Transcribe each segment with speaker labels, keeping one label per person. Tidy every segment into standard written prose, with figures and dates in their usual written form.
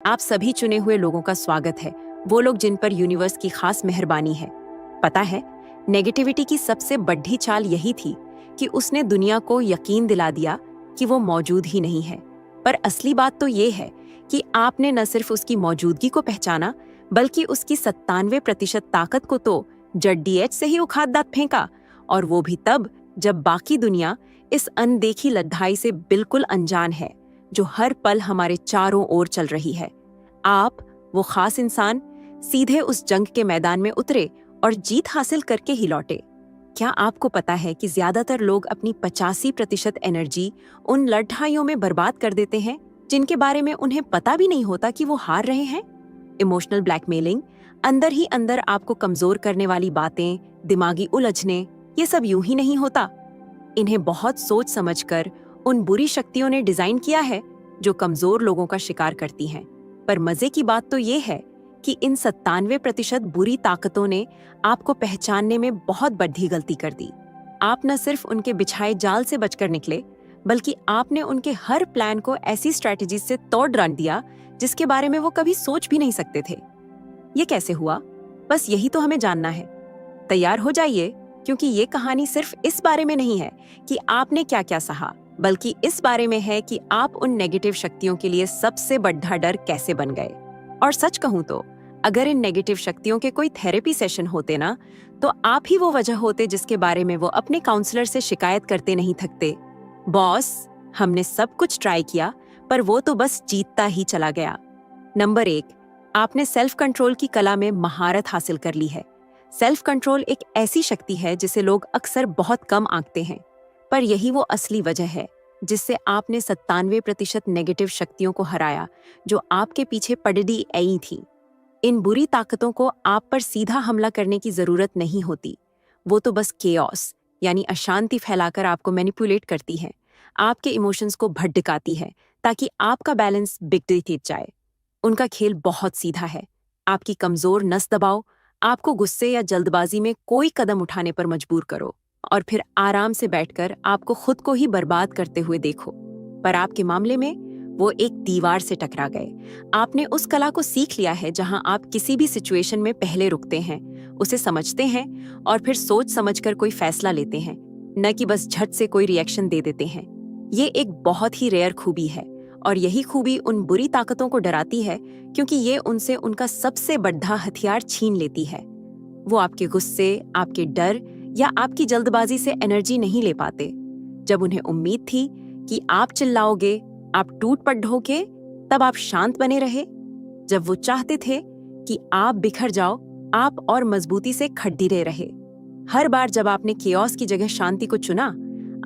Speaker 1: आप सभी चुने हुए लोगों का स्वागत है, वो लोग जिन पर यूनिवर्स की खास मेहरबानी है। पता है, नेगेटिविटी की सबसे बड़ी चाल यही थी कि उसने दुनिया को यकीन दिला दिया कि वो मौजूद ही नहीं है। पर असली बात तो ये है कि आपने न सिर्फ उसकी मौजूदगी को पहचाना, बल्कि उसकी 97% ताकत को तो जड्डीएच से ही उखाड़ फेंका, और वो भी तब जब बाकी दुनिया इस अनदेखी लड़ाई से बिल्कुल अनजान है जो हर पल हमारे चारों ओर चल रही है। आप, वो खास इंसान, सीधे उस जंग के मैदान में उतरे और जीत हासिल करके ही लौटे। क्या आपको पता है कि ज्यादातर लोग अपनी 85% एनर्जी उन लड़ाइयों में बर्बाद कर देते हैं जिनके बारे में उन्हें पता भी नहीं होता कि वो हार रहे हैं? इमोशनल ब्लैकमेलिंग, अंदर ही अंदर आपको कमजोर करने वाली बातें, दिमागी उलझने, ये सब यूं ही नहीं होता। इन्हें बहुत सोच समझकर उन बुरी शक्तियों ने डिजाइन किया है जो कमजोर लोगों का शिकार करती हैं। पर मजे की बात तो ये है कि इन 97% बुरी ताकतों ने आपको पहचानने में बहुत बड़ी गलती कर दी। आप न सिर्फ उनके बिछाए जाल से बचकर निकले, बल्कि आपने उनके हर प्लान को ऐसी स्ट्रैटेजी से तोड़ डाल दिया जिसके बारे में वो कभी सोच भी नहीं सकते थे। ये कैसे हुआ? बस यही तो हमें जानना है। तैयार हो जाइए, क्योंकि ये कहानी सिर्फ इस बारे में नहीं है कि आपने क्या क्या सहा, बल्कि इस बारे में है कि आप उन नेगेटिव शक्तियों के लिए सबसे बड़ा डर कैसे बन गए। और सच कहूं तो अगर इन नेगेटिव शक्तियों के कोई थेरेपी सेशन होते ना, तो आप ही वो वजह होते जिसके बारे में वो अपने काउंसलर से शिकायत करते नहीं थकते। बॉस, हमने सब कुछ ट्राई किया, पर वो तो बस जीतता ही चला गया। नंबर 1, आपने सेल्फ कंट्रोल की कला में महारत हासिल कर ली है। सेल्फ कंट्रोल एक ऐसी शक्ति है जिसे लोग अक्सर बहुत कम आंकते हैं, पर यही वो असली वजह है जिससे आपने 97% नेगेटिव शक्तियों को हराया जो आपके पीछे पड़डी आई थी। इन बुरी ताकतों को आप पर सीधा हमला करने की जरूरत नहीं होती। वो तो बस केओस यानी अशांति फैलाकर आपको मैनिपुलेट करती है, आपके इमोशंस को भड़काती है ताकि आपका बैलेंस बिगड़ जाए। उनका खेल बहुत सीधा है। आपकी कमजोर नस दबाओ, आपको गुस्से या जल्दबाजी में कोई कदम उठाने पर मजबूर करो, और फिर आराम से बैठकर आपको खुद को ही बर्बाद करते हुए देखो। पर आपके मामले में वो एक दीवार से टकरा गए। आपने उस कला को सीख लिया है जहां आप किसी भी सिचुएशन में पहले रुकते हैं, उसे समझते हैं और फिर सोच समझकर कोई फैसला लेते हैं, न कि बस झट से कोई रिएक्शन दे देते हैं। ये एक बहुत ही रेयर खूबी है, और यही खूबी उन बुरी ताकतों को डराती है, क्योंकि ये उनसे उनका सबसे बड़ा हथियार छीन लेती है। वो आपके गुस्से, आपके डर या आपकी जल्दबाजी से एनर्जी नहीं ले पाते। जब उन्हें उम्मीद थी कि आप चिल्लाओगे, आप टूट पड़ोगे, तब आप शांत बने रहे। जब वो चाहते थे कि आप बिखर जाओ, आप और मजबूती से खड़े रहे। हर बार जब आपने केओस की जगह शांति को चुना,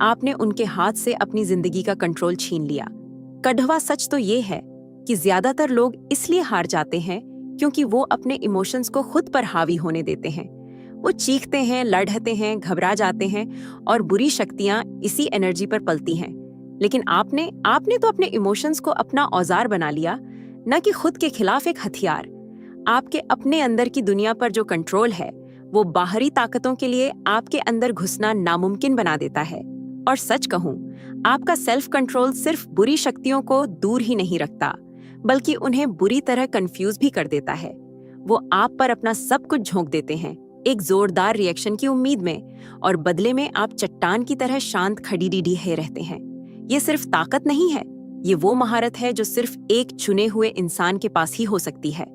Speaker 1: आपने उनके हाथ से अपनी जिंदगी का कंट्रोल छीन लिया। कड़वा सच तो ये है कि ज्यादातर लोग इसलिए हार जाते हैं क्योंकि वो अपने इमोशंस को खुद पर हावी होने देते हैं। वो चीखते हैं, लड़ते हैं, घबरा जाते हैं, और बुरी शक्तियां इसी एनर्जी पर पलती हैं। लेकिन आपने तो अपने इमोशंस को अपना औजार बना लिया, न कि खुद के खिलाफ एक हथियार। आपके अपने अंदर की दुनिया पर जो कंट्रोल है, वो बाहरी ताकतों के लिए आपके अंदर घुसना नामुमकिन बना देता है। और सच कहूं, आपका सेल्फ कंट्रोल सिर्फ बुरी शक्तियों को दूर ही नहीं रखता, बल्कि उन्हें बुरी तरह कंफ्यूज भी कर देता है। वो आप पर अपना सब कुछ झोंक देते हैं, एक जोरदार रिएक्शन की उम्मीद में, और बदले में आप चट्टान की तरह शांत खड़ी डीढ़े रहते हैं। ये सिर्फ ताकत नहीं है, ये वो महारत है जो सिर्फ एक चुने हुए इंसान के पास ही हो सकती है।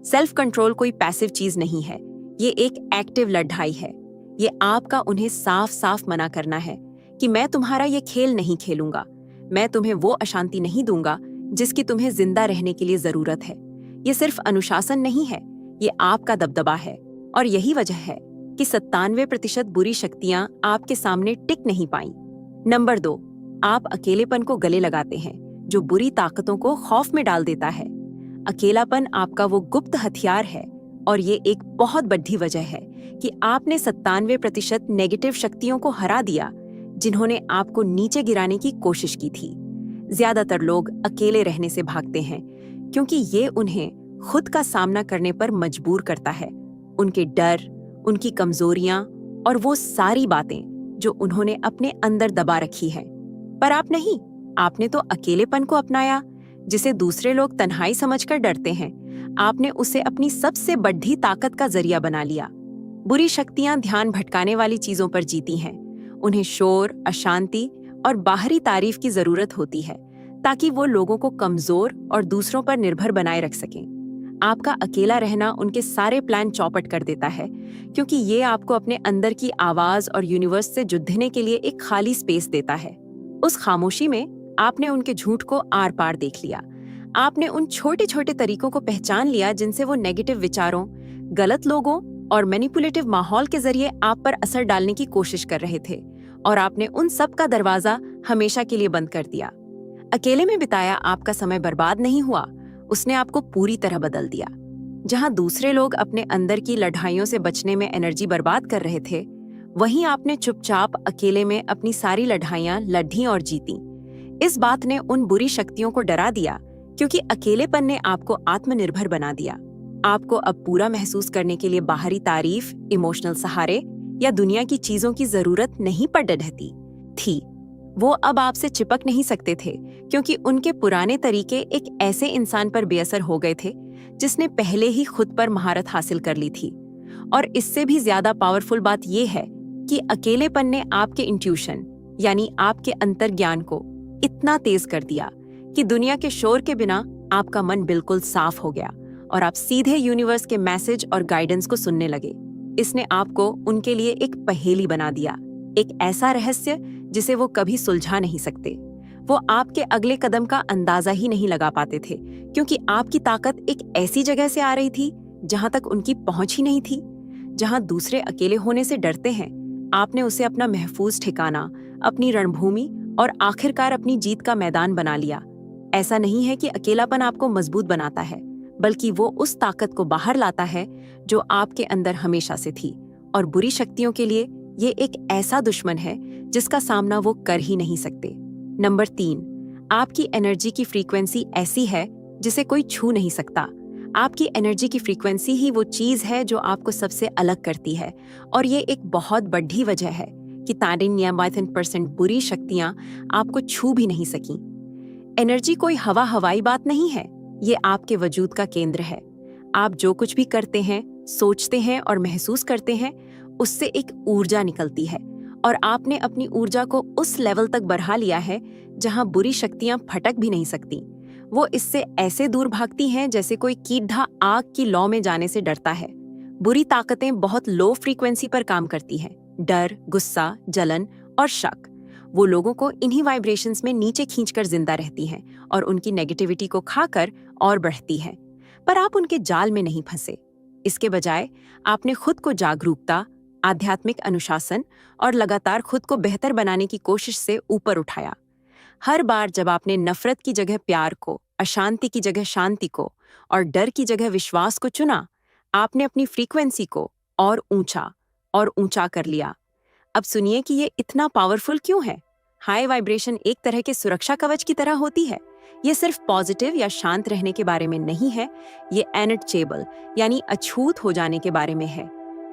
Speaker 1: सेल्फ कंट्रोल कोई पैसिव चीज नहीं है, ये एक एक्टिव लड़ाई है। ये आपका उन्हें साफ साफ मना करना है कि मैं तुम्हारा ये खेल नहीं खेलूंगा, मैं तुम्हें वो अशांति नहीं दूंगा जिसकी तुम्हें जिंदा रहने के लिए जरूरत है। ये सिर्फ अनुशासन नहीं है, ये आपका दबदबा है, और यही वजह है कि 97% बुरी शक्तियां आपके सामने टिक नहीं पाई। नंबर 2, आप अकेलेपन को गले लगाते हैं, जो बुरी ताकतों को खौफ में डाल देता है। अकेलापन आपका वो गुप्त हथियार है, और ये एक बहुत बड़ी वजह है कि आपने 97% नेगेटिव शक्तियों को हरा दिया जिन्होंने आपको नीचे गिराने की कोशिश की थी। ज्यादातर लोग अकेले रहने से भागते हैं क्योंकि ये उन्हें खुद का सामना करने पर मजबूर करता है। उनके डर, उनकी कमजोरियां और वो सारी बातें जो उन्होंने अपने अंदर दबा रखी है। पर आप नहीं, आपने तो अकेलेपन को अपनाया, जिसे दूसरे लोग तन्हाई समझकर डरते हैं, आपने उसे अपनी सबसे बड़ी ताकत का जरिया बना लिया। बुरी शक्तियां ध्यान भटकाने वाली चीजों पर जीती हैं। उन्हें शोर, अशांति और बाहरी तारीफ की जरूरत होती है ताकि वो लोगों को कमजोर और दूसरों पर निर्भर बनाए रख सकें। आपका अकेला रहना उनके सारे प्लान चौपट कर देता है, क्योंकि ये आपको अपने अंदर की आवाज और यूनिवर्स से जुड़ने के लिए एक खाली स्पेस देता है। उस खामोशी में आपने उनके झूठ को आर पार देख लिया। आपने उन छोटे छोटे तरीकों को पहचान लिया जिनसे वो नेगेटिव विचारों, गलत लोगों और मैनिपुलेटिव माहौल के जरिए आप पर असर डालने की कोशिश कर रहे थे, और आपने उन सब का दरवाजा हमेशा के लिए बंद कर दिया। अकेले में बिताया आपका समय बर्बाद नहीं हुआ, उसने आपको पूरी तरह बदल दिया। जहां दूसरे लोग अपने अंदर की लड़ाइयों से बचने में एनर्जी बर्बाद कर रहे थे, वहीं आपने चुपचाप अकेले में अपनी सारी लड़ाइयां लड़ी और जीती। इस बात ने उन बुरी शक्तियों को डरा दिया, क्योंकि अकेलेपन ने आपको आत्मनिर्भर बना दिया। आपको अब पूरा महसूस करने के लिए बाहरी तारीफ, इमोशनल सहारे या दुनिया की चीजों की जरूरत नहीं पड़ रहती थी। वो अब आपसे चिपक नहीं सकते थे, क्योंकि उनके पुराने तरीके एक ऐसे इंसान पर बेअसर हो गए थे जिसने पहले ही खुद पर महारत हासिल कर ली थी। और इससे भी ज्यादा पावरफुल बात यह है कि अकेलेपन ने आपके इंट्यूशन यानी आपके अंतर्ज्ञान को इतना तेज कर दिया कि दुनिया के शोर के बिना आपका मन बिल्कुल साफ हो गया और आप सीधे यूनिवर्स के मैसेज और गाइडेंस को सुनने लगे। इसने आपको उनके लिए एक पहेली बना दिया, एक ऐसा रहस्य जिसे वो कभी सुलझा नहीं सकते। वो आपके अगले कदम का अंदाजा ही नहीं लगा पाते थे, क्योंकि आपकी ताकत एक ऐसी जगह से आ रही थी जहां तक उनकी पहुंच ही नहीं थी। जहां दूसरे अकेले होने से डरते हैं, आपने उसे अपना महफूज ठिकाना, अपनी रणभूमि और आखिरकार अपनी जीत का मैदान बना लिया। ऐसा नहीं है कि अकेलापन आपको मजबूत बनाता है, बल्कि वो उस ताकत को बाहर लाता है जो आपके अंदर हमेशा से थी। और बुरी शक्तियों के लिए ये एक ऐसा दुश्मन है जिसका सामना वो कर ही नहीं सकते। नंबर 3, आपकी एनर्जी की फ्रीक्वेंसी ऐसी है जिसे कोई छू नहीं सकता। आपकी एनर्जी की फ्रीक्वेंसी ही वो चीज है जो आपको सबसे अलग करती है, और ये एक बहुत बड़ी वजह है कि 99% बुरी शक्तियां आपको छू भी नहीं सकी। एनर्जी कोई हवाई बात नहीं है, ये आपके वजूद का केंद्र है। आप जो कुछ भी करते हैं, सोचते हैं और महसूस करते हैं, उससे एक ऊर्जा निकलती है, और आपने अपनी ऊर्जा को उस लेवल तक बढ़ा लिया है जहां बुरी शक्तियां फटक भी नहीं सकती। वो इससे ऐसे दूर भागती हैं जैसे कोई कीड़ा आग की लौ में जाने से डरता है। बुरी ताकतें बहुत लो फ्रीक्वेंसी पर काम करती हैं। डर, गुस्सा, जलन और शक वो लोगों को इन्हीं वाइब्रेशंस में नीचे खींचकर जिंदा रहती हैं और उनकी नेगेटिविटी को खाकर और बढ़ती हैं। पर आप उनके जाल में नहीं फंसे। इसके बजाय आपने खुद को जागरूकता, आध्यात्मिक अनुशासन और लगातार खुद को बेहतर बनाने की कोशिश से ऊपर उठाया। हर बार जब आपने नफरत की जगह प्यार को, अशांति की जगह शांति को और डर की जगह विश्वास को चुना, आपने अपनी फ्रीक्वेंसी को और ऊंचा कर लिया। अब सुनिए कि ये इतना पावरफुल क्यों है। हाई वाइब्रेशन एक तरह के सुरक्षा कवच की तरह होती है। ये सिर्फ पॉजिटिव या शांत रहने के बारे में नहीं है, ये अनटचेबल यानी अछूत हो जाने के बारे में है।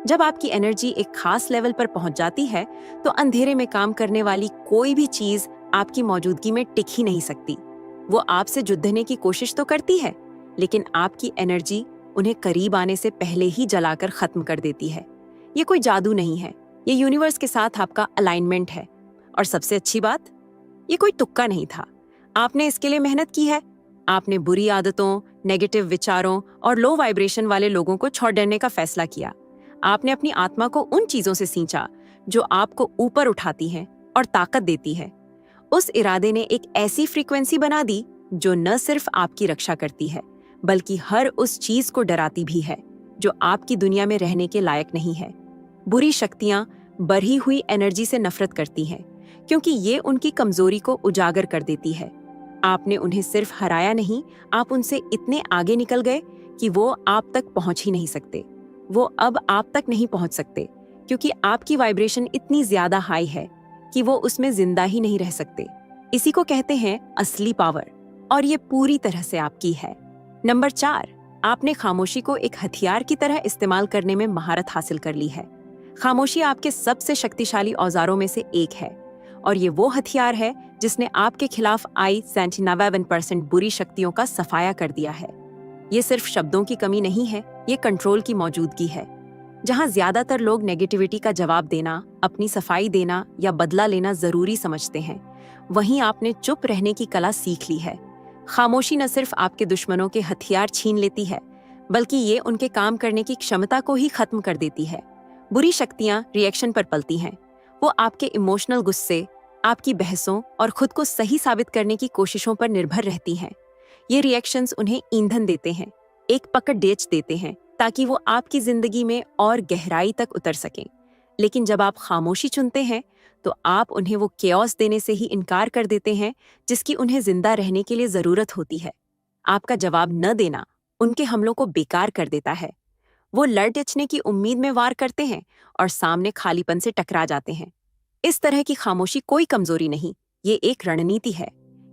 Speaker 1: जब आपकी एनर्जी एक खास लेवल पर पहुंच जाती है, तो अंधेरे में काम करने वाली कोई भी चीज आपकी मौजूदगी में टिक ही नहीं सकती। वो आपसे जुड़ने की कोशिश तो करती है, लेकिन आपकी एनर्जी उन्हें करीब आने से पहले ही जलाकर खत्म कर देती है। ये कोई जादू नहीं है, ये यूनिवर्स के साथ आपका अलाइनमेंट है। और सबसे अच्छी बात, ये कोई तुक्का नहीं था। आपने इसके लिए मेहनत की है। आपने बुरी आदतों, नेगेटिव विचारों और लो वाइब्रेशन वाले लोगों को छोड़ने का फैसला किया। आपने अपनी आत्मा को उन चीजों से सींचा जो आपको ऊपर उठाती हैं और ताकत देती है। उस इरादे ने एक ऐसी फ्रीक्वेंसी बना दी जो न सिर्फ आपकी रक्षा करती है, बल्कि हर उस चीज को डराती भी है जो आपकी दुनिया में रहने के लायक नहीं है। बुरी शक्तियां बढ़ी हुई एनर्जी से नफरत करती हैं, क्योंकि ये उनकी कमजोरी को उजागर कर देती है। आपने उन्हें सिर्फ हराया नहीं, आप उनसे इतने आगे निकल गए कि वो आप तक पहुंच ही नहीं सकते। वो अब आप तक नहीं पहुंच सकते, क्योंकि आपकी वाइब्रेशन इतनी ज्यादा हाई है कि वो उसमें जिंदा ही नहीं रह सकते। इसी को कहते हैं असली पावर, और ये पूरी तरह से आपकी है। नंबर 4, आपने खामोशी को एक हथियार की तरह इस्तेमाल करने में महारत हासिल कर ली है। खामोशी आपके सबसे शक्तिशाली औजारों में से एक है, और ये वो हथियार है जिसने आपके खिलाफ आई 99% बुरी शक्तियों का सफाया कर दिया है। ये सिर्फ शब्दों की कमी नहीं है, ये कंट्रोल की मौजूदगी है। जहां ज्यादातर लोग नेगेटिविटी का जवाब देना, अपनी सफाई देना या बदला लेना जरूरी समझते हैं, वहीं आपने चुप रहने की कला सीख ली है। खामोशी न सिर्फ आपके दुश्मनों के हथियार छीन लेती है, बल्कि ये उनके काम करने की क्षमता को ही खत्म कर देती है। बुरी शक्तियां रिएक्शन पर पलती हैं। वो आपके इमोशनल गुस्से, आपकी बहसों और खुद को सही साबित करने की कोशिशों पर निर्भर रहती हैं। ये रिएक्शंस उन्हें ईंधन देते हैं, एक पकड़ डेच देते हैं, ताकि वो आपकी जिंदगी में और गहराई तक उतर सकें। लेकिन जब आप खामोशी चुनते हैं, तो आप उन्हें वो केओस देने से ही इनकार कर देते हैं जिसकी उन्हें जिंदा रहने के लिए जरूरत होती है। आपका जवाब न देना उनके हमलों को बेकार कर देता है। वो लड़-डचने की उम्मीद में वार करते हैं और सामने खालीपन से टकरा जाते हैं। इस तरह की खामोशी कोई कमजोरी नहीं, ये एक रणनीति है।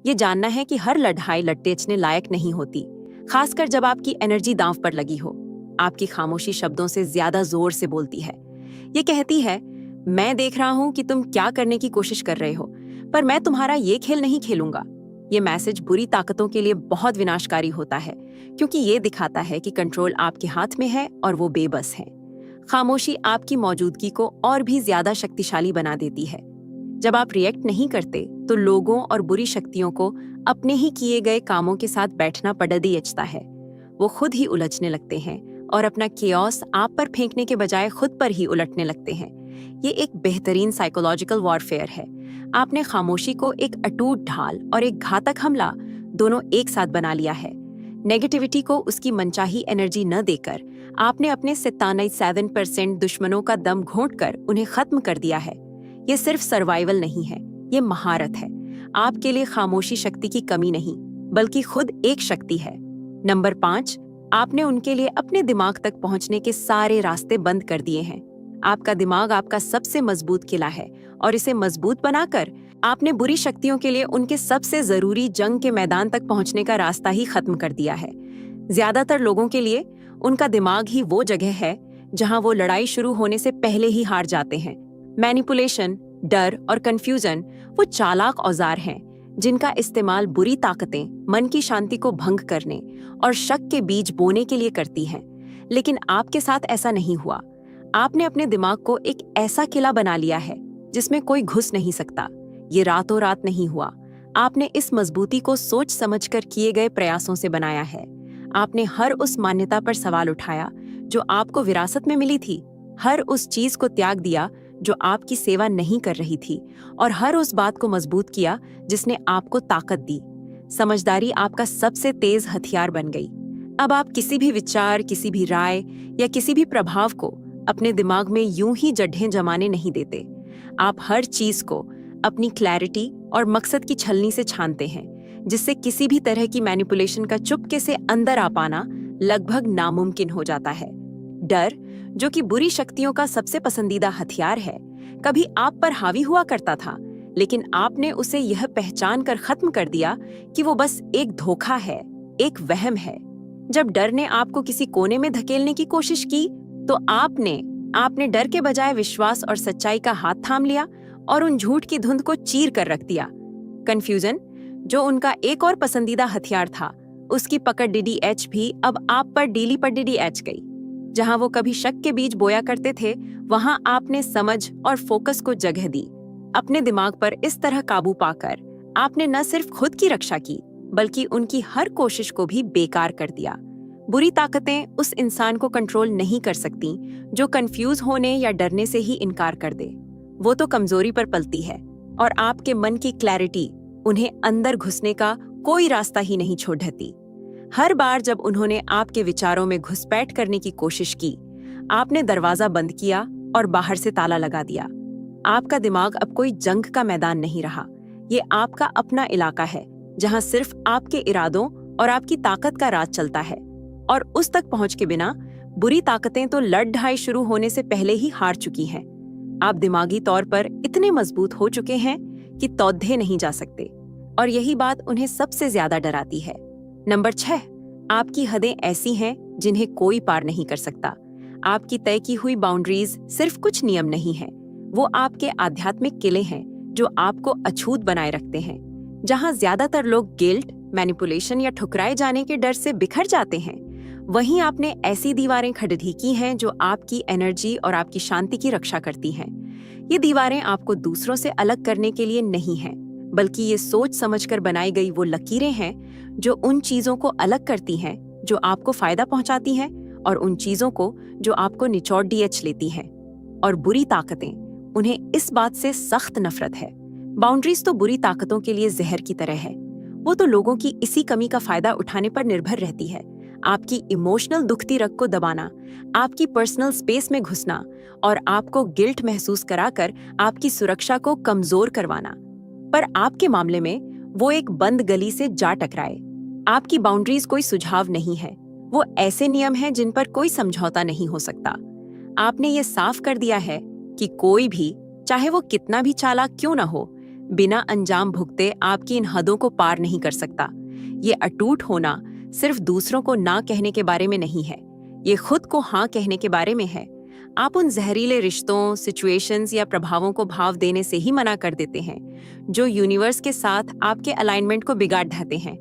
Speaker 1: ये जानना है कि हर लड़ाई लड़-डचने लायक नहीं होती, खासकर जब आपकी एनर्जी दांव पर लगी हो। आपकी खामोशी शब्दों से ज्यादा जोर से बोलती है। ये कहती है, मैं देख रहा हूं कि तुम क्या करने की कोशिश कर रहे हो, पर मैं तुम्हारा ये खेल नहीं खेलूंगा। ये मैसेज बुरी ताकतों के लिए बहुत विनाशकारी होता है, क्योंकि ये दिखाता है कि कंट्रोल आपके हाथ में है और वो बेबस है। खामोशी आपकी मौजूदगी को और भी ज्यादा शक्तिशाली बना देती है। जब आप रिएक्ट नहीं करते, तो लोगों और बुरी शक्तियों को अपने ही किए गए कामों के साथ बैठना पड़ता है। वो खुद ही उलझने लगते हैं और अपना केओस आप पर फेंकने के बजाय खुद पर ही उलटने लगते हैं। ये एक बेहतरीन साइकोलॉजिकल वॉरफेयर है। आपने खामोशी को एक अटूट ढाल और एक घातक हमला दोनों एक साथ बना लिया है। नेगेटिविटी को उसकी मनचाही एनर्जी न देकर आपने अपने 97% दुश्मनों का दम घोंटकर उन्हें खत्म कर दिया है। ये सिर्फ सर्वाइवल नहीं है, ये महारत है। आपके लिए खामोशी शक्ति की कमी नहीं, बल्कि खुद एक शक्ति है। नंबर 5, आपने उनके लिए अपने दिमाग तक पहुंचने के सारे रास्ते बंद कर दिए हैं। आपका दिमाग आपका सबसे मजबूत किला है और इसे मजबूत बनाकर आपने बुरी शक्तियों के लिए उनके सबसे जरूरी जंग के मैदान तक पहुंचने का रास्ता ही खत्म कर दिया है। ज्यादातर लोगों के लिए उनका दिमाग ही वो जगह है जहां वो लड़ाई शुरू होने से पहले ही हार जाते हैं। मैनिपुलेशन, डर और कंफ्यूजन वो चालाक औजार हैं जिनका इस्तेमाल बुरी ताकतें मन की शांति को भंग करने और शक के बीज बोने के लिए करती हैं। लेकिन आपके साथ ऐसा नहीं हुआ। आपने अपने दिमाग को एक ऐसा किला बना लिया है जिसमें कोई घुस नहीं सकता। ये रातों रात नहीं हुआ। आपने इस मजबूती को सोच समझकर किए गए प्रयासों से बनाया है। आपने हर उस मान्यता पर सवाल उठाया जो आपको विरासत में मिली थी, हर उस चीज को त्याग दिया जो आपकी सेवा नहीं कर रही थी, और हर उस बात को मजबूत किया जिसने आपको ताकत दी। समझदारी आपका सबसे तेज हथियार बन गई। अब आप किसी भी विचार, किसी भी राय या किसी भी प्रभाव को अपने दिमाग में यूं ही जड्ढें जमाने नहीं देते। आप हर चीज को अपनी क्लैरिटी और मकसद की छलनी से छानते हैं, जिससे किसी भी तरह की मैनिपुलेशन का चुपके से अंदर आ पाना लगभग नामुमकिन हो जाता है। डर, जो कि बुरी शक्तियों का सबसे पसंदीदा हथियार है, कभी आप पर हावी हुआ करता था, लेकिन आपने उसे यह पहचान कर खत्म कर दिया कि वो बस एक धोखा है, एक वहम है। जब डर ने आपको किसी कोने में धकेलने की कोशिश की, तो आपने डर के बजाय विश्वास और सच्चाई का हाथ थाम लिया और उन झूठ की धुंध को चीर कर रख दिया। कंफ्यूजन, जो उनका एक और पसंदीदा हथियार था, उसकी पकड़ DDH भी अब आप पर डीली पर DDH गई। जहां वो कभी शक के बीज बोया करते थे, वहां आपने समझ और फोकस को जगह दी। अपने दिमाग पर इस तरह काबू पाकर आपने न सिर्फ खुद की रक्षा की, बल्कि उनकी हर कोशिश को भी बेकार कर दिया। बुरी ताकतें उस इंसान को कंट्रोल नहीं कर सकती जो कंफ्यूज होने या डरने से ही इनकार कर दे। वो तो कमजोरी पर पलती है, और आपके मन की क्लैरिटी उन्हें अंदर घुसने का कोई रास्ता ही नहीं छोड़ती। हर बार जब उन्होंने आपके विचारों में घुसपैठ करने की कोशिश की, आपने दरवाजा बंद किया और बाहर से ताला लगा दिया। आपका दिमाग अब कोई जंग का मैदान नहीं रहा। ये आपका अपना इलाका है, जहां सिर्फ आपके इरादों और आपकी ताकत का राज चलता है, और उस तक पहुंच के बिना बुरी ताकतें तो लड़-ढाई शुरू होने से पहले ही हार चुकी हैं। आप दिमागी तौर पर इतने मजबूत हो चुके हैं कि तौधे नहीं जा सकते, और यही बात उन्हें सबसे ज्यादा डराती है। नंबर 6, आपकी हदें ऐसी हैं जिन्हें कोई पार नहीं कर सकता। आपकी तय की हुई बाउंड्रीज सिर्फ कुछ नियम नहीं हैं, वो आपके आध्यात्मिक किले हैं जो आपको अछूत बनाए रखते हैं। जहां ज्यादातर लोग गिल्ट, मैनिपुलेशन या ठुकराए जाने के डर से बिखर जाते हैं, वहीं आपने ऐसी दीवारें खड़ी की हैं जो आपकी एनर्जी और आपकी शांति की रक्षा करती हैं। ये दीवारें आपको दूसरों से अलग करने के लिए नहीं हैं, बल्कि ये सोच समझकर बनाई गई वो लकीरें हैं जो उन चीजों को अलग करती हैं जो आपको फायदा पहुंचाती हैं और उन चीजों को जो आपको निचोड़ डीएच लेती हैं। और बुरी ताकतें, उन्हें इस बात से सख्त नफरत है। बाउंड्रीज तो बुरी ताकतों के लिए जहर की तरह है। वो तो लोगों की इसी कमी का फायदा उठाने पर निर्भर रहती है। आपकी इमोशनल दुखती रग को दबाना, आपकी पर्सनल स्पेस में घुसना और आपको गिल्ट महसूस कराकर आपकी सुरक्षा को कमजोर करवाना। पर आपके मामले में वो एक बंद गली से जा टकराए। आपकी बाउंड्रीज कोई सुझाव नहीं है, वो ऐसे नियम हैं जिन पर कोई समझौता नहीं हो सकता। आपने ये साफ कर दिया है कि कोई भी, चाहे वो कितना भी चालाक क्यों ना हो, बिना अंजाम भुगते आपकी इन हदों को पार नहीं कर सकता। ये अटूट होना सिर्फ दूसरों को ना कहने के बारे में नहीं है, ये खुद को हाँ कहने के बारे में है। आप उन जहरीले रिश्तों, सिचुएशंस या प्रभावों को भाव देने से ही मना कर देते हैं जो यूनिवर्स के साथ आपके अलाइनमेंट को बिगाड़ देते हैं।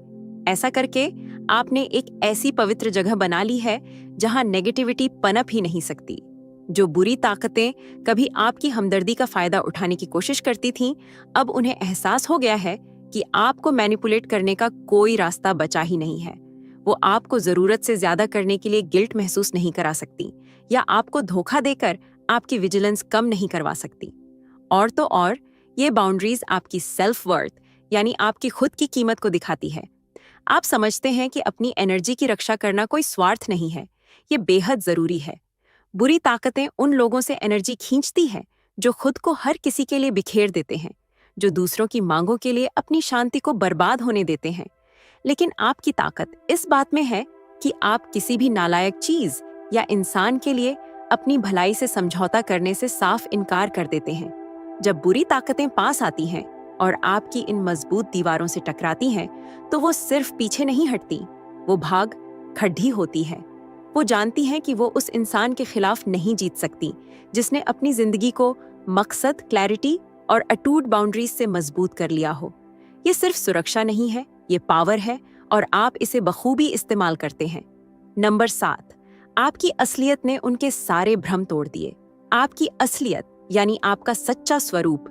Speaker 1: ऐसा करके आपने एक ऐसी पवित्र जगह बना ली है जहां नेगेटिविटी पनप ही नहीं सकती। जो बुरी ताकतें कभी आपकी हमदर्दी का फायदा उठाने की कोशिश करती थीं, अब उन्हें एहसास हो गया है कि आपको मैनिपुलेट करने का कोई रास्ता बचा ही नहीं है। वो आपको जरूरत से ज्यादा करने के लिए गिल्ट महसूस नहीं करा सकती या आपको धोखा देकर आपकी विजिलेंस कम नहीं करवा सकती। और तो और, ये बाउंड्रीज आपकी सेल्फ वर्थ यानी आपकी खुद की कीमत को दिखाती है। आप समझते हैं कि अपनी एनर्जी की रक्षा करना कोई स्वार्थ नहीं है, ये बेहद जरूरी है। बुरी ताकतें उन लोगों से एनर्जी खींचती हैं जो खुद को हर किसी के लिए बिखेर देते हैं, जो दूसरों की मांगों के लिए अपनी शांति को बर्बाद होने देते हैं। लेकिन आपकी ताकत इस बात में है कि आप किसी भी नालायक चीज या इंसान के लिए अपनी भलाई से समझौता करने से साफ इनकार कर देते हैं। जब बुरी ताकतें पास आती हैं और आपकी इन मजबूत दीवारों से टकराती हैं, तो वो सिर्फ पीछे नहीं हटती, वो भाग खड़ी होती है। वो जानती हैं कि वो उस इंसान के खिलाफ नहीं जीत सकती जिसने अपनी जिंदगी को मकसद, क्लैरिटी और अटूट बाउंड्रीज से मजबूत कर लिया हो। ये सिर्फ सुरक्षा नहीं है, ये पावर है और आप इसे बखूबी इस्तेमाल करते हैं। नंबर 7, आपकी असलियत ने उनके सारे भ्रम तोड़ दिए। आपकी असलियत यानी आपका सच्चा स्वरूप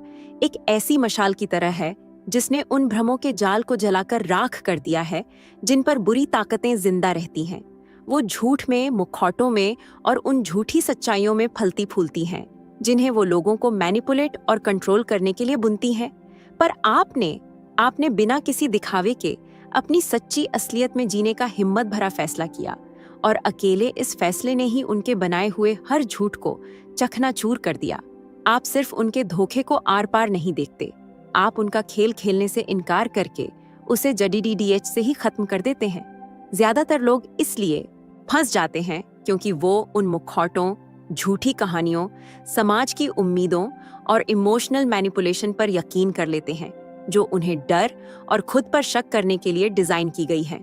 Speaker 1: एक ऐसी मशाल की तरह है जिसने उन भ्रमों के जाल को जलाकर राख कर दिया है जिन पर बुरी ताकतें जिंदा रहती हैं। वो झूठ में, मुखौटों में और उन झूठी सच्चाइयों में फलती फूलती हैं जिन्हें वो लोगों को मैनिपुलेट और कंट्रोल करने के लिए बुनती हैं। पर आपने बिना किसी दिखावे के अपनी सच्ची असलियत में जीने का हिम्मत भरा फैसला किया और अकेले इस फैसले ने ही उनके बनाए हुए हर झूठ को चकनाचूर कर दिया। आप सिर्फ उनके धोखे को आर पार नहीं देखते, आप उनका खेल खेलने से इनकार करके उसे जडीडीडीएच से ही खत्म कर देते हैं। ज्यादातर लोग इसलिए फंस जाते हैं क्योंकि वो उन मुखौटों, झूठी कहानियों, समाज की उम्मीदों और इमोशनल मैनिपुलेशन पर यकीन कर लेते हैं जो उन्हें डर और खुद पर शक करने के लिए डिजाइन की गई है।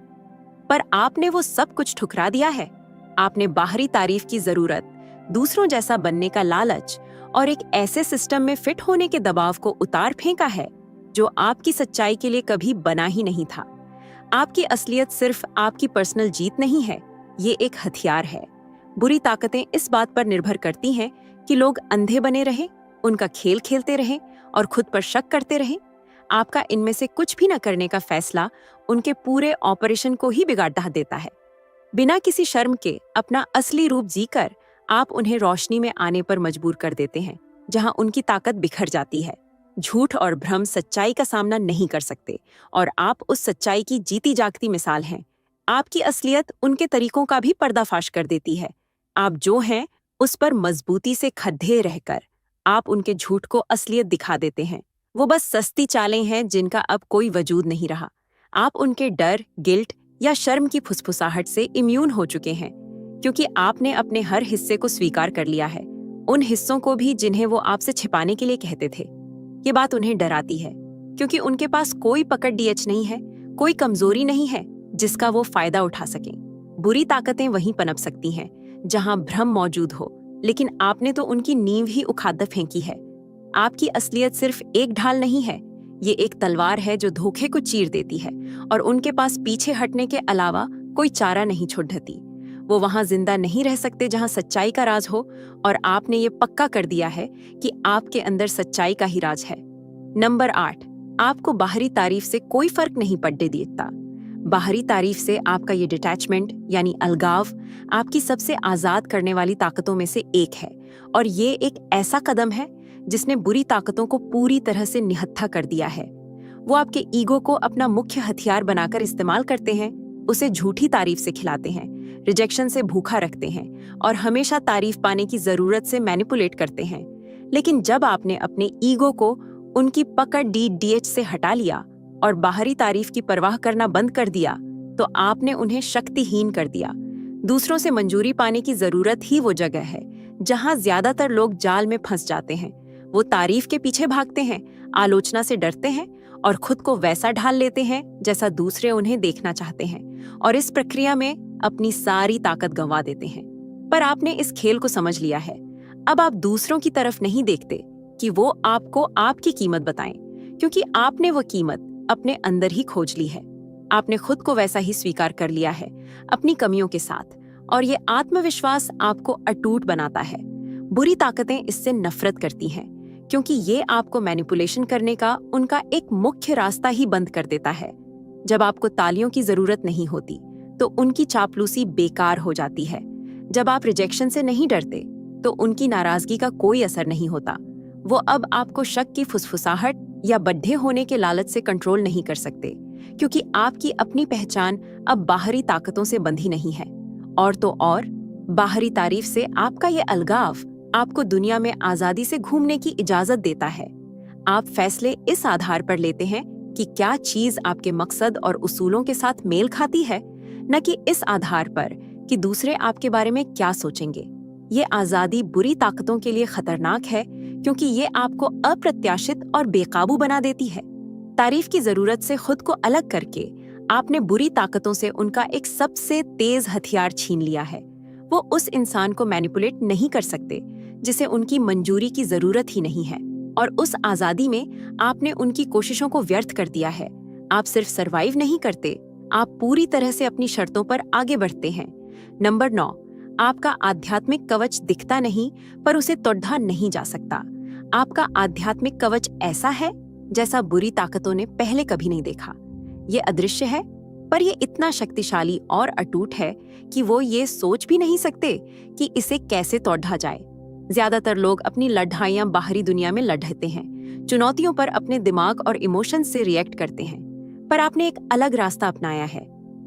Speaker 1: पर आपने वो सब कुछ ठुकरा दिया है। आपने बाहरी तारीफ की जरूरत, दूसरों जैसा बनने का लालच और एक ऐसे सिस्टम में फिट होने के दबाव को उतार फेंका है जो आपकी सच्चाई के लिए कभी बना ही नहीं था। आपकी असलियत सिर्फ आपकी पर्सनल जीत नहीं है, ये एक हथियार है। बुरी ताकतें इस बात पर निर्भर करती हैं कि लोग अंधे बने रहें, उनका खेल खेलते रहें और खुद पर शक करते रहें। आपका इनमें से कुछ भी न करने का फैसला उनके पूरे ऑपरेशन को ही बिगाड़ देता है। बिना किसी शर्म के अपना असली रूप जीकर आप उन्हें रोशनी में आने पर मजबूर कर देते हैं, जहां उनकी ताकत बिखर जाती है। झूठ और भ्रम सच्चाई का सामना नहीं कर सकते और आप उस सच्चाई की जीती जागती मिसाल हैं। आपकी असलियत उनके तरीकों का भी पर्दाफाश कर देती है। आप जो हैं उस पर मजबूती से खड़े रहकर आप उनके झूठ को असलियत दिखा देते हैं। वो बस सस्ती चालें हैं जिनका अब कोई वजूद नहीं रहा। आप उनके डर, गिल्ट या शर्म की फुसफुसाहट से इम्यून हो चुके हैं क्योंकि आपने अपने हर हिस्से को स्वीकार कर लिया है, उन हिस्सों को भी जिन्हें वो आपसे छिपाने के लिए कहते थे। ये बात उन्हें डराती है क्योंकि उनके पास कोई पकड़ डीएच नहीं है, कोई कमजोरी नहीं है जिसका वो फायदा उठा सकें। बुरी ताकतें वहीं पनप सकती हैं जहां भ्रम मौजूद हो, लेकिन आपने तो उनकी नींव ही उखाड़ फेंकी है। आपकी असलियत सिर्फ एक ढाल नहीं है, ये एक तलवार है जो धोखे को चीर देती है और उनके पास पीछे हटने के अलावा कोई चारा नहीं छोड़ती। वो वहां जिंदा नहीं रह सकते जहां सच्चाई का राज हो, और आपने ये पक्का कर दिया है कि आपके अंदर सच्चाई का ही राज है। नंबर 8, आपको बाहरी तारीफ से कोई फर्क नहीं पड़ने देता। बाहरी तारीफ से आपका ये डिटैचमेंट यानी अलगाव आपकी सबसे आजाद करने वाली ताकतों में से एक है, और ये एक ऐसा कदम है जिसने बुरी ताकतों को पूरी तरह से निहत्था कर दिया है। वो आपके ईगो को अपना मुख्य हथियार बनाकर इस्तेमाल करते हैं, उसे झूठी तारीफ से खिलाते हैं, रिजेक्शन से भूखा रखते हैं और हमेशा तारीफ पाने की जरूरत से मैनिपुलेट करते हैं। लेकिन जब आपने अपने ईगो को उनकी पकड़ DDH से हटा लिया और बाहरी तारीफ की परवाह करना बंद कर दिया, तो आपने उन्हें शक्तिहीन कर दिया। दूसरों से मंजूरी पाने की जरूरत ही वो जगह है जहां ज्यादातर लोग जाल में फंस जाते हैं। वो तारीफ के पीछे भागते हैं, आलोचना से डरते हैं और खुद को वैसा ढाल लेते हैं जैसा दूसरे उन्हें देखना चाहते हैं, और इस प्रक्रिया में अपनी सारी ताकत गंवा देते हैं। पर आपने इस खेल को समझ लिया है। अब आप दूसरों की तरफ नहीं देखते कि वो आपको आपकी कीमत बताएं, क्योंकि आपने वो कीमत अपने अंदर ही खोज ली है। आपने खुद को वैसा ही स्वीकार कर लिया है, अपनी कमियों के साथ, और ये आत्मविश्वास आपको अटूट बनाता है। बुरी ताकतें इससे नफरत करती हैं, क्योंकि ये आपको मैनिपुलेशन करने का उनका एक मुख्य रास्ता ही बंद कर देता है। जब आपको तालियों की जरूरत नहीं होती, तो उनकी चापलूसी बेकार हो जाती है। जब आप रिजेक्शन से नहीं डरते, तो उनकी नाराजगी का कोई असर नहीं होता। वो अब आपको शक की फुसफुसाहट या बड्ढे होने के लालच से कंट्रोल नहीं कर सकते, क्योंकि आपकी अपनी पहचान अब बाहरी ताकतों से बंधी नहीं है। और तो और, बाहरी तारीफ से आपका ये अलगाव आपको दुनिया में आजादी से घूमने की इजाजत देता है। आप फैसले इस आधार पर लेते हैं कि क्या चीज आपके मकसद और उसूलों के साथ मेल खाती है, न कि इस आधार पर कि दूसरे आपके बारे में क्या सोचेंगे। ये आजादी बुरी ताकतों के लिए खतरनाक है, क्योंकि ये आपको अप्रत्याशित और बेकाबू बना देती है। तारीफ की जरूरत से खुद को अलग करके आपने बुरी ताकतों से उनका एक सबसे तेज हथियार छीन लिया है। वो उस इंसान को मैनिपुलेट नहीं कर सकते जिसे उनकी मंजूरी की जरूरत ही नहीं है, और उस आजादी में आपने उनकी कोशिशों को व्यर्थ कर दिया है। आप सिर्फ सरवाइव नहीं करते, आप पूरी तरह से अपनी शर्तों पर आगे बढ़ते हैं। नंबर 9, आपका आध्यात्मिक कवच दिखता नहीं, पर उसे तोड़ा नहीं जा सकता। आपका आध्यात्मिक कवच ऐसा है जैसा बुरी ताकतों ने पहले कभी नहीं देखा। ये अदृश्य है, पर ये इतना शक्तिशाली और अटूट है कि वो ये सोच भी नहीं सकते कि इसे कैसे तोड़ा जाए। ज्यादातर लोग अपनी लड़ाइयां बाहरी दुनिया में लड़ते हैं, चुनौतियों पर अपने दिमाग और इमोशंस से रिएक्ट करते हैं। पर आपने एक अलग रास्ता अपनाया है।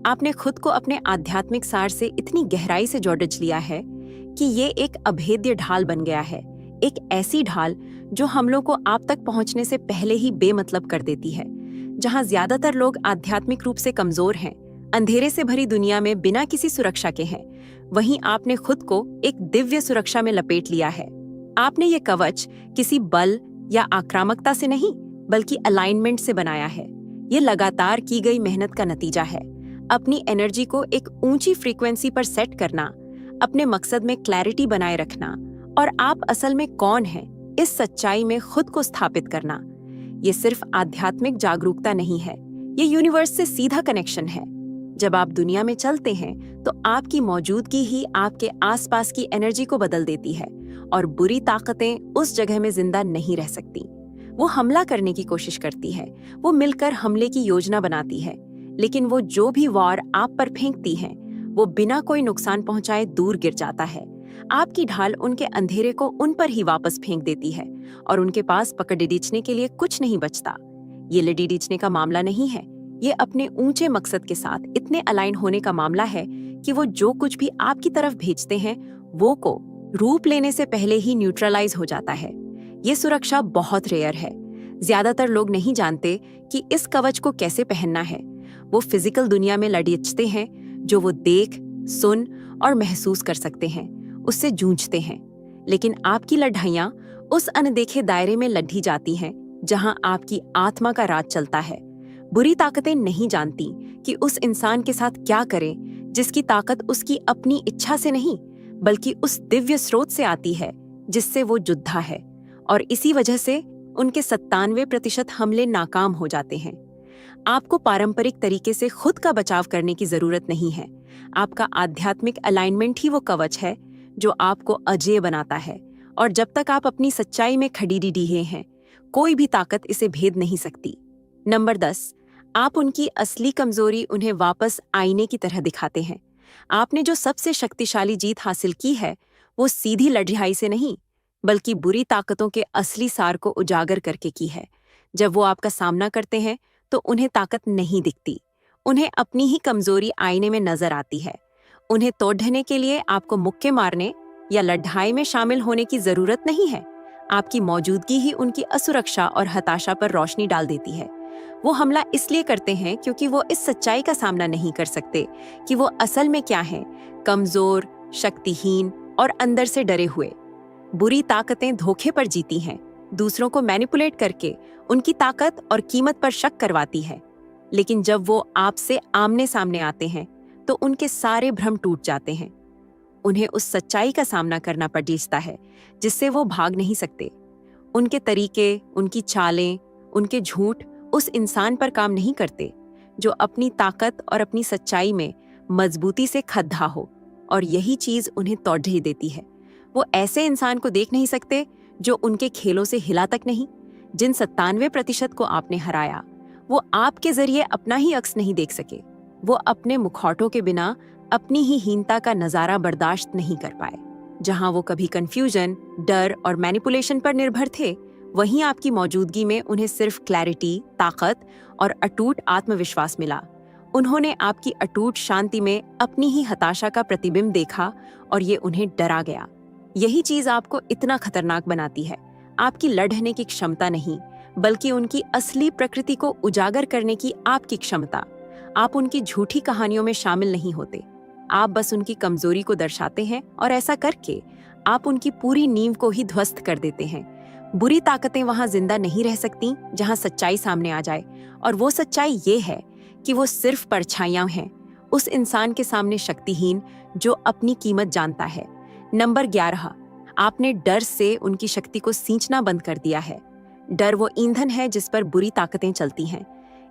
Speaker 1: आपने खुद को अपने आध्यात्मिक सार से इतनी गहराई से जोड़ लिया है कि ये एक अभेद्य ढाल बन गया है, एक ऐसी ढाल जो हमलों को आप तक पहुंचने से पहले ही बेमतलब कर देती है। जहां ज्यादातर लोग आध्यात्मिक रूप से कमजोर हैं, अंधेरे से भरी दुनिया में बिना किसी सुरक्षा के हैं, वहीं आपने खुद को एक दिव्य सुरक्षा में लपेट लिया है। आपने ये कवच किसी बल या आक्रामकता से नहीं, बल्कि अलाइनमेंट से बनाया है। ये लगातार की गई मेहनत का नतीजा है। अपनी एनर्जी को एक ऊंची फ्रीक्वेंसी पर सेट करना, अपने मकसद में क्लैरिटी बनाए रखना, और आप असल में कौन हैं, इस सच्चाई में खुद को स्थापित करना। ये सिर्फ आध्यात्मिक जागरूकता नहीं है, ये यूनिवर्स से सीधा कनेक्शन है। जब आप दुनिया में चलते हैं, तो आपकी मौजूदगी ही आपके आसपास की एनर्जी को बदल देती है, और बुरी ताकतें उस जगह में जिंदा नहीं रह सकती। वो हमला करने की कोशिश करती है, वो मिलकर हमले की योजना बनाती है, लेकिन वो जो भी वार आप पर फेंकती है, वो बिना कोई नुकसान पहुंचाए दूर गिर जाता है। आपकी ढाल उनके अंधेरे को उन पर ही वापस फेंक देती है, और उनके पास पकड़ डिडीचने के लिए कुछ नहीं बचता। ये लड़ीडीचने का मामला नहीं है, ये अपने ऊंचे मकसद के साथ इतने अलाइन होने का मामला है कि वो जो कुछ भी आपकी तरफ भेजते हैं, वो को रूप लेने से पहले ही न्यूट्रलाइज हो जाता है। ये सुरक्षा बहुत रेयर है। ज्यादातर लोग नहीं जानते कि इस कवच को कैसे पहनना है। वो फिजिकल दुनिया में लड़ीचते हैं, जो वो देख, सुन और महसूस कर सकते हैं, उससे जूझते हैं। लेकिन आपकी लड़ाइयां उस अनदेखे दायरे में लड़ी जाती हैं जहां आपकी आत्मा का राज चलता है। बुरी ताकतें नहीं जानती कि उस इंसान के साथ क्या करें जिसकी ताकत उसकी अपनी इच्छा से नहीं, बल्कि उस दिव्य स्रोत से आती है जिससे वो जुद्धा है। और इसी वजह से उनके 97% हमले नाकाम हो जाते हैं। आपको पारंपरिक तरीके से खुद का बचाव करने की जरूरत नहीं है। आपका आध्यात्मिक अलाइनमेंट ही वो कवच है जो आपको अजेय बनाता है, और जब तक आप अपनी सच्चाई में खड़ी डीडीहे हैं, कोई भी ताकत इसे भेद नहीं सकती। नंबर 10, आप उनकी असली कमजोरी उन्हें वापस आईने की तरह दिखाते हैं। आपने जो सबसे शक्तिशाली जीत हासिल की है, वो सीधी लड़ाई से नहीं, बल्कि बुरी ताकतों के असली सार को उजागर करके की है। जब वो आपका सामना करते हैं तो उन्हें ताकत नहीं दिखती, उन्हें अपनी ही कमजोरी आईने में नजर आती है। उन्हें तोड़ने के लिए आपको मुक्के मारने या लड़ाई में शामिल होने की जरूरत नहीं है। आपकी मौजूदगी ही उनकी असुरक्षा और हताशा पर रोशनी डाल देती है। वो हमला इसलिए करते हैं क्योंकि वो इस सच्चाई का सामना नहीं कर सकते कि वो असल में क्या हैं, कमजोर, शक्तिहीन और अंदर से डरे हुए। बुरी ताकतें धोखे पर जीती हैं, दूसरों को मैनिपुलेट करके उनकी ताकत और कीमत पर शक करवाती है। लेकिन जब वो आपसे आमने सामने आते हैं तो उनके सारे भ्रम टूट जाते हैं। उन्हें उस सच्चाई का सामना करना पड़ता है जिससे वो भाग नहीं सकते। उनके तरीके, उनकी चालें, उनके झूठ उस इंसान पर काम नहीं करते जो अपनी ताकत और अपनी सच्चाई में मजबूती से खद्दा हो, और यही चीज उन्हें तोड़ ही देती है। वो ऐसे इंसान को देख नहीं सकते जो उनके खेलों से हिला तक नहीं। जिन 97% को आपने हराया, वो आपके जरिए अपना ही अक्स नहीं देख सके। वो अपने मुखौटों के बिना अपनी ही हीनता का नजारा बर्दाश्त नहीं कर पाए। जहां वो कभी कंफ्यूजन, डर और मैनिपुलेशन पर निर्भर थे, वहीं आपकी मौजूदगी में उन्हें सिर्फ क्लैरिटी, ताकत और अटूट आत्मविश्वास मिला। उन्होंने आपकी अटूट शांति में अपनी ही हताशा का प्रतिबिंब देखा और ये उन्हें डरा गया। यही चीज आपको इतना खतरनाक बनाती है, आपकी लड़ने की क्षमता नहीं, बल्कि उनकी असली प्रकृति को उजागर करने की आपकी क्षमता। आप उनकी झूठी कहानियों में शामिल नहीं होते, आप बस उनकी कमजोरी को दर्शाते हैं, और ऐसा करके आप उनकी पूरी नींव को ही ध्वस्त कर देते हैं। बुरी ताकतें वहां जिंदा नहीं रह सकती जहां सच्चाई सामने आ जाए, और वो सच्चाई ये है कि वो सिर्फ परछाइयां हैं, उस इंसान के सामने शक्तिहीन जो अपनी कीमत जानता है। नंबर 11, आपने डर से उनकी शक्ति को सींचना बंद कर दिया है। डर वो ईंधन है जिस पर बुरी ताकतें चलती हैं।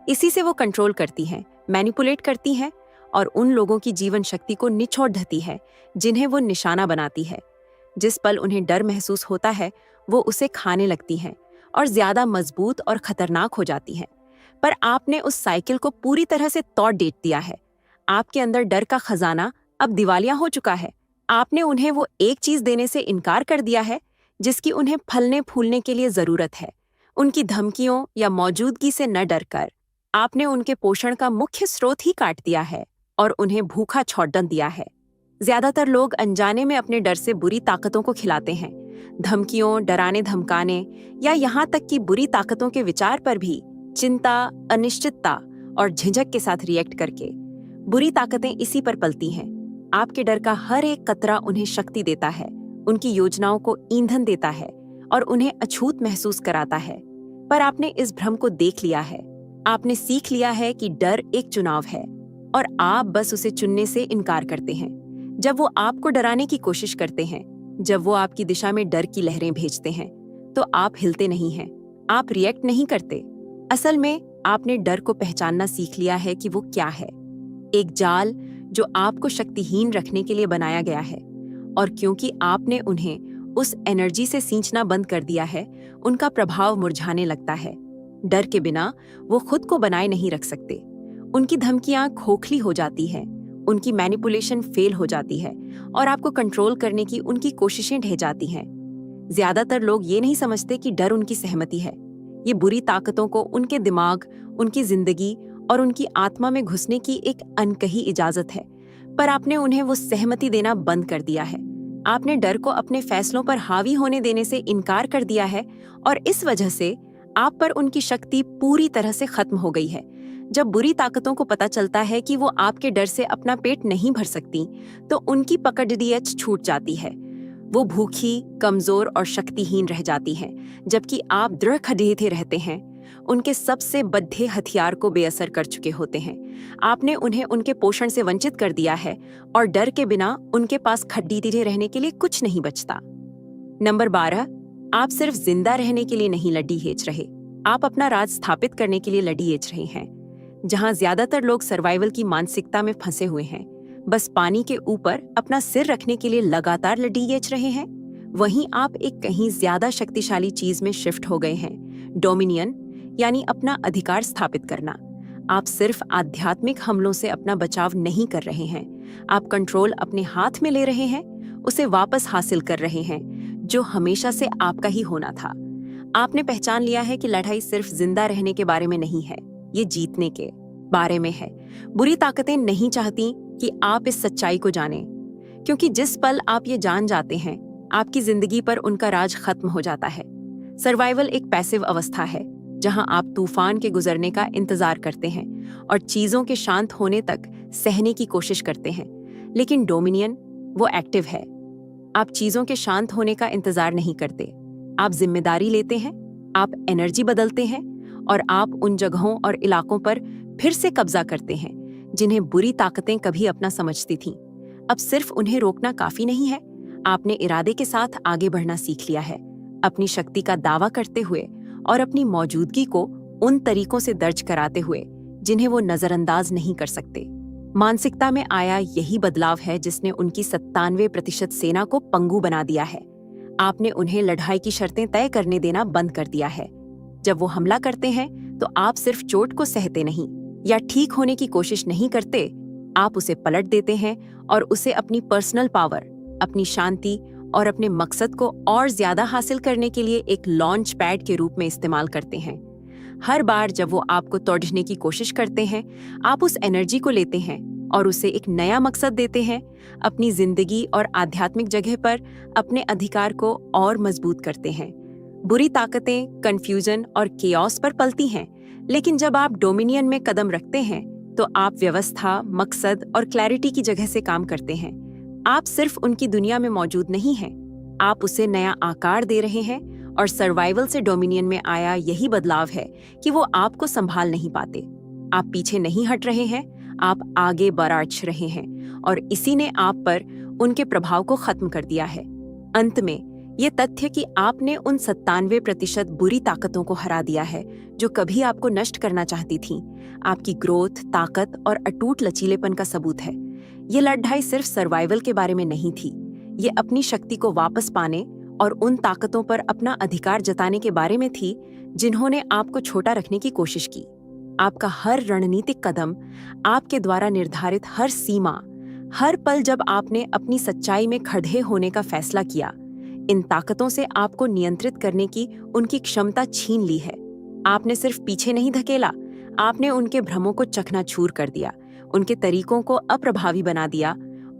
Speaker 1: इसी से वो कंट्रोल करती हैं, मैनिपुलेट करती हैं और उन लोगों की जीवन शक्ति को निचोड़ देती है जिन्हें वो निशाना बनाती है। जिस पल उन्हें डर महसूस होता है, वो उसे खाने लगती हैं और ज्यादा मजबूत और खतरनाक हो जाती हैं। पर आपने उस साइकिल को पूरी तरह से तोड़ देख दिया है। आपके अंदर डर का खजाना अब दिवालिया हो चुका है। आपने उन्हें वो एक चीज देने से इनकार कर दिया है जिसकी उन्हें फलने फूलने के लिए जरूरत है। उनकी धमकियों या मौजूदगी से न डरकर आपने उनके पोषण का मुख्य स्रोत ही काट दिया है और उन्हें भूखा छोड़न दिया है। ज्यादातर लोग अनजाने में अपने डर से बुरी ताकतों को खिलाते हैं। धमकियों, डराने धमकाने या यहाँ तक कि बुरी ताकतों के विचार पर भी चिंता, अनिश्चितता और झिझक के साथ रिएक्ट करके। बुरी ताकतें इसी पर पलती हैं। आपके डर का हर एक कतरा उन्हें शक्ति देता है, उनकी योजनाओं को ईंधन देता है और उन्हें अछूत महसूस कराता है। पर आपने इस भ्रम को देख लिया है। आपने सीख लिया है कि डर एक चुनाव है और आप बस उसे चुनने से इनकार करते हैं। जब वो आपको डराने की कोशिश करते हैं, जब वो आपकी दिशा में डर की लहरें भेजते हैं, तो आप हिलते नहीं हैं, आप रिएक्ट नहीं करते। असल में आपने डर को पहचानना सीख लिया है कि वो क्या है। एक जाल जो आपको शक्तिहीन रखने के लिए बनाया गया है, और क्योंकि आपने उन्हें उस एनर्जी से सींचना बंद कर दिया है, उनका प्रभाव मुरझाने लगता है। डर के बिना वो खुद को बनाए नहीं रख सकते। उनकी धमकियां खोखली हो जाती हैं, उनकी मैनिपुलेशन फेल हो जाती है और आपको कंट्रोल करने की उनकी कोशिशें ढह जाती हैं। ज्यादातर लोग ये नहीं समझते कि डर उनकी सहमति है। ये बुरी ताकतों को उनके दिमाग, उनकी जिंदगी और उनकी आत्मा में घुसने की एक अनकही इजाजत है। पर आपने उन्हें वो सहमति देना बंद कर दिया है। आपने डर को अपने फैसलों पर हावी होने देने से इनकार कर दिया है और इस वजह से आप पर उनकी शक्ति पूरी तरह से खत्म हो गई है। जब बुरी ताकतों को पता चलता है कि वो आपके डर से अपना पेट नहीं भर सकती, तो उनकी पकड़ छूट जाती है। वो भूखी, कमजोर और शक्तिहीन रह जाती हैं, जबकि आप दृढ़ खड़े रहते हैं। उनके सबसे बद्धे हथियार को बेअसर कर चुके होते हैं। आपने उन्हें उनके पोषण से वंचित कर दिया है और डर के बिना उनके पास खड़े रहने के लिए कुछ नहीं बचता। नंबर 12, आप सिर्फ जिंदा रहने के लिए नहीं लड्डी हेच रहे, आप अपना राज स्थापित करने के लिए लड्डी हेच रहे हैं। जहां ज्यादातर लोग सर्वाइवल की मानसिकता में फंसे हुए हैं, बस पानी के ऊपर अपना सिर रखने के लिए लगातार लड्डी हेच रहे हैं, वहीं आप एक कहीं ज्यादा शक्तिशाली चीज में शिफ्ट हो गए हैं, डोमिनियन, यानी अपना अधिकार स्थापित करना। आप सिर्फ आध्यात्मिक हमलों से अपना बचाव नहीं कर रहे हैं, आप कंट्रोल अपने हाथ में ले रहे हैं, उसे वापस हासिल कर रहे हैं, जो हमेशा से आपका ही होना था। आपने पहचान लिया है कि लड़ाई सिर्फ जिंदा रहने के बारे में नहीं है, ये जीतने के बारे में है। बुरी ताकतें नहीं चाहती कि आप इस सच्चाई को जानें, क्योंकि जिस पल आप ये जान जाते हैं, आपकी जिंदगी पर उनका राज खत्म हो जाता है। सर्वाइवल एक पैसिव अवस्था है, जहां आप तूफान के गुजरने का इंतजार करते हैं और चीजों के शांत होने तक सहने की कोशिश करते हैं। लेकिन डोमिनियन वो एक्टिव है। आप चीजों के शांत होने का इंतजार नहीं करते, आप जिम्मेदारी लेते हैं, आप एनर्जी बदलते हैं और आप उन जगहों और इलाकों पर फिर से कब्जा करते हैं जिन्हें बुरी ताकतें कभी अपना समझती थीं। अब सिर्फ उन्हें रोकना काफी नहीं है, आपने इरादे के साथ आगे बढ़ना सीख लिया है, अपनी शक्ति का दावा करते हुए और अपनी मौजूदगी को उन तरीकों से दर्ज कराते हुए जिन्हें वो नजरअंदाज नहीं कर सकते। मानसिकता में आया यही बदलाव है जिसने उनकी 97% सेना को पंगु बना दिया है। आपने उन्हें लड़ाई की शर्तें तय करने देना बंद कर दिया है। जब वो हमला करते हैं तो आप सिर्फ चोट को सहते नहीं या ठीक होने की कोशिश नहीं करते, आप उसे पलट देते हैं और उसे अपनी पर्सनल पावर, अपनी शांति और अपने मकसद को और ज्यादा हासिल करने के लिए एक लॉन्च पैड के रूप में इस्तेमाल करते हैं। हर बार जब वो आपको तोड़ने की कोशिश करते हैं, आप उस एनर्जी को लेते हैं और उसे एक नया मकसद देते हैं, अपनी जिंदगी और आध्यात्मिक जगह पर अपने अधिकार को और मजबूत करते हैं। बुरी ताकतें कंफ्यूजन और केओस पर पलती हैं, लेकिन जब आप डोमिनियन में कदम रखते हैं तो आप व्यवस्था, मकसद और क्लैरिटी की जगह से काम करते हैं। आप सिर्फ उनकी दुनिया में मौजूद नहीं हैं, आप उसे नया आकार दे रहे हैं और सर्वाइवल से डोमिनियन में आया यही बदलाव है कि वो आपको संभाल नहीं पाते। आप पीछे नहीं हट रहे हैं, आप आगे बढ़ रहे हैं और इसी ने आप पर उनके प्रभाव को खत्म कर दिया है। अंत में ये तथ्य कि आपने उन 97% बुरी ताकतों को हरा दिया है जो कभी आपको नष्ट करना चाहती थीं, आपकी ग्रोथ, ताकत और अटूट लचीलेपन का सबूत है। ये लड़ाई सिर्फ सर्वाइवल के बारे में नहीं थी, ये अपनी शक्ति को वापस पाने और उन ताकतों पर अपना अधिकार जताने के बारे में थी जिन्होंने आपको छोटा रखने की कोशिश की। आपका हर रणनीतिक कदम, आपके द्वारा निर्धारित हर सीमा, हर पल जब आपने अपनी सच्चाई में खड़े होने का फैसला किया, इन ताकतों से आपको नियंत्रित करने की उनकी क्षमता छीन ली है। आपने सिर्फ पीछे नहीं धकेला, आपने उनके भ्रमों को चकनाचूर कर दिया, उनके तरीकों को अप्रभावी बना दिया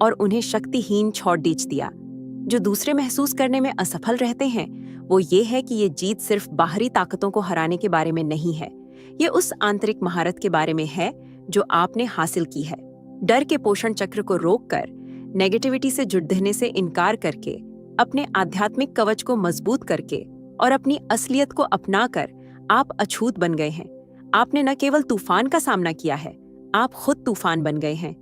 Speaker 1: और उन्हें शक्तिहीन छोड़ दीच दिया। जो दूसरे महसूस करने में असफल रहते हैं, वो ये है कि ये जीत सिर्फ बाहरी ताकतों को हराने के बारे में नहीं है, ये उस आंतरिक महारत के बारे में है जो आपने हासिल की है। डर के पोषण चक्र को रोककर, नेगेटिविटी से जुड़ने से इनकार करके, अपने आध्यात्मिक कवच को मजबूत करके और अपनी असलियत को अपनाकर आप अछूत बन गए हैं। आपने न केवल तूफान का सामना किया है, आप खुद तूफान बन गए हैं।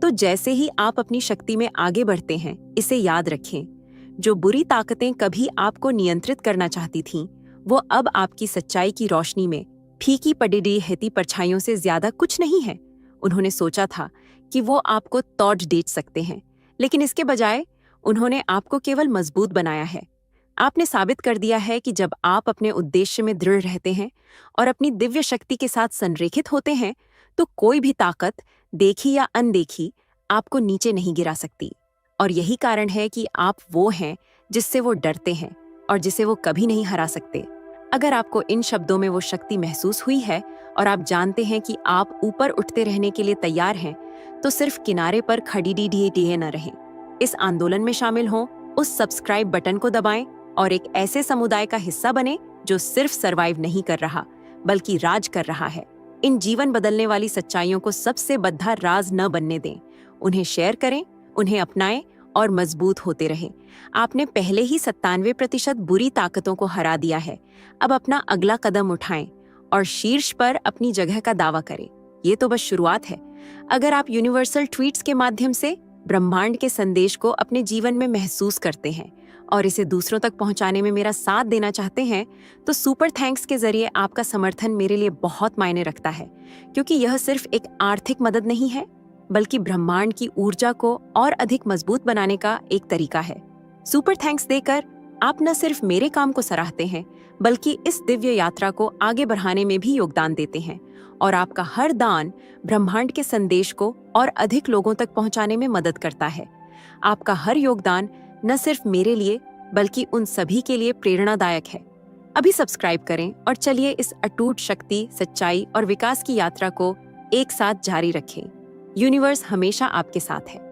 Speaker 1: तो जैसे ही आप अपनी शक्ति में आगे बढ़ते हैं, इसे याद रखें, जो बुरी ताकतें कभी आपको नियंत्रित करना चाहती थीं, वो अब आपकी सच्चाई की रोशनी में फीकी पड़ी रहती परछाइयों से ज्यादा कुछ नहीं है। उन्होंने सोचा था कि वो आपको तोड़ देच सकते हैं, लेकिन इसके बजाय उन्होंने आपको केवल मजबूत बनाया है। आपने साबित कर दिया है कि जब आप अपने उद्देश्य में दृढ़ रहते हैं और अपनी दिव्य शक्ति के साथ संरेखित होते हैं, तो कोई भी ताकत, देखी या अनदेखी, आपको नीचे नहीं गिरा सकती। और यही कारण है कि आप वो हैं जिससे वो डरते हैं और जिसे वो कभी नहीं हरा सकते। अगर आपको इन शब्दों में वो शक्ति महसूस हुई है और आप जानते हैं कि आप ऊपर उठते रहने के लिए तैयार हैं, तो सिर्फ किनारे पर खड़ी ढीढ़े न रहें। इस आंदोलन में शामिल हों, उस सब्सक्राइब बटन को दबाएं और एक ऐसे समुदाय का हिस्सा बने जो सिर्फ सरवाइव नहीं कर रहा, बल्कि राज कर रहा है। इन जीवन बदलने वाली सच्चाइयों को सबसे बद्धा राज न बनने दें। उन्हें शेयर करें, उन्हें अपनाएं और मजबूत होते रहें। आपने पहले ही 97% बुरी ताकतों को हरा दिया है। अब अपना अगला कदम उठाएं और शीर्ष पर अपनी जगह का दावा करें। ये तो बस शुरुआत है। अगर आप यूनिवर्सल ट्वीट्स के माध्यम से ब्रह्मांड के संदेश को अपने जीवन में महसूस करते हैं और इसे दूसरों तक पहुंचाने में मेरा साथ देना चाहते हैं, तो सुपर थैंक्स के जरिए आपका समर्थन मेरे लिए बहुत मायने रखता है, क्योंकि यह सिर्फ एक आर्थिक मदद नहीं है, बल्कि ब्रह्मांड की ऊर्जा को और अधिक मजबूत बनाने का एक तरीका है। सुपर थैंक्स देकर आप न सिर्फ मेरे काम को सराहते हैं, बल्कि इस दिव्य यात्रा को आगे बढ़ाने में भी योगदान देते हैं, और आपका हर दान ब्रह्मांड के संदेश को और अधिक लोगों तक पहुंचाने में मदद करता है। आपका हर योगदान न सिर्फ मेरे लिए, बल्कि उन सभी के लिए प्रेरणादायक है। अभी सब्सक्राइब करें और चलिए इस अटूट शक्ति, सच्चाई और विकास की यात्रा को एक साथ जारी रखें। यूनिवर्स हमेशा आपके साथ है।